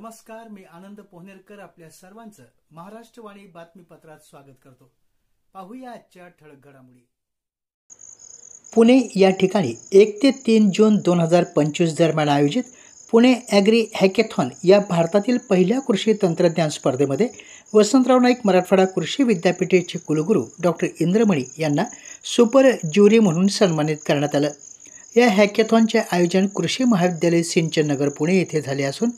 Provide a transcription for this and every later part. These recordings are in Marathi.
नमस्कार, मी आनंद पोहनेरकर आपल्या सर्वांचं महाराष्ट्रवाणी बातमीपत्रात स्वागत करतो. पाहूया आजच्या ठळक घडामोडी. पुणे या ठिकाणी 1 ते 3 जून 2025 दरम्यान आयोजित पुणे ॲग्री हॅकेथॉन या भारतातील पहिल्या कृषी तंत्रज्ञान स्पर्धेमध्ये वसंतराव नाईक मराठवाडा कृषी विद्यापीठाचे कुलगुरू डॉक्टर इंद्रमणी यांना सुपर ज्युरी म्हणून सन्मानित करण्यात आलं. या हॅकेथॉनचे आयोजन कृषी महाविद्यालय सिंचन नगर पुणे येथे झाले असून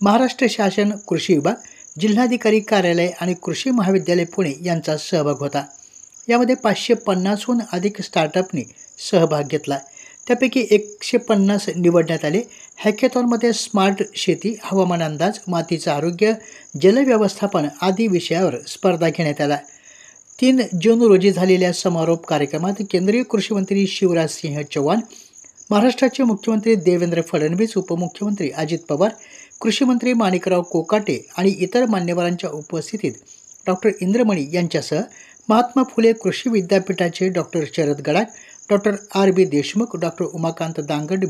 महाराष्ट्र शासन कृषी विभाग, जिल्हाधिकारी कार्यालय आणि कृषी महाविद्यालय पुणे यांचा सहभाग होता. यामध्ये 550हून अधिक स्टार्टअपनी सहभाग घेतला. त्यापैकी 150 निवडण्यात आले. हॅकेथॉनमध्ये स्मार्ट शेती, हवामान अंदाज, मातीचं आरोग्य, जलव्यवस्थापन आदी विषयावर स्पर्धा घेण्यात आल्या. 3 जून रोजी झालेल्या समारोप कार्यक्रमात केंद्रीय कृषी मंत्री शिवराज सिंह चौहान, महाराष्ट्राचे मुख्यमंत्री देवेंद्र फडणवीस, उपमुख्यमंत्री अजित पवार, कृषी मंत्री माणिकराव कोकाटे आणि इतर मान्यवरांच्या उपस्थितीत डॉक्टर इंद्रमणी यांच्यासह महात्मा फुले कृषी विद्यापीठाचे doctor Sharad Gadakh, doctor R.B. Deshmukh, doctor Umakant Dangad,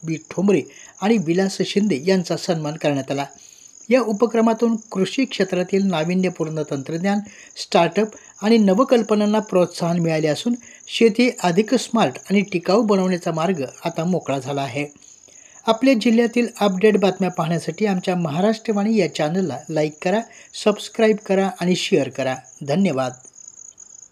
B Thombare आणि विलास शिंदे यांचा सन्मान करण्यात आला. या उपक्रमातून कृषी क्षेत्रातील नाविन्यपूर्ण तंत्रज्ञान, स्टार्टअप आणि नवकल्पनांना प्रोत्साहन मिळाले असून शेती अधिक स्मार्ट आणि टिकाऊ बनवण्याचा मार्ग आता मोकळा झाला आहे. आपल्या जिल्ह्यातील अपडेट बातम्या पाहण्यासाठी आमच्या महाराष्ट्रवाणी या चॅनलला लाईक करा, सबस्क्राईब करा आणि शेअर करा. धन्यवाद.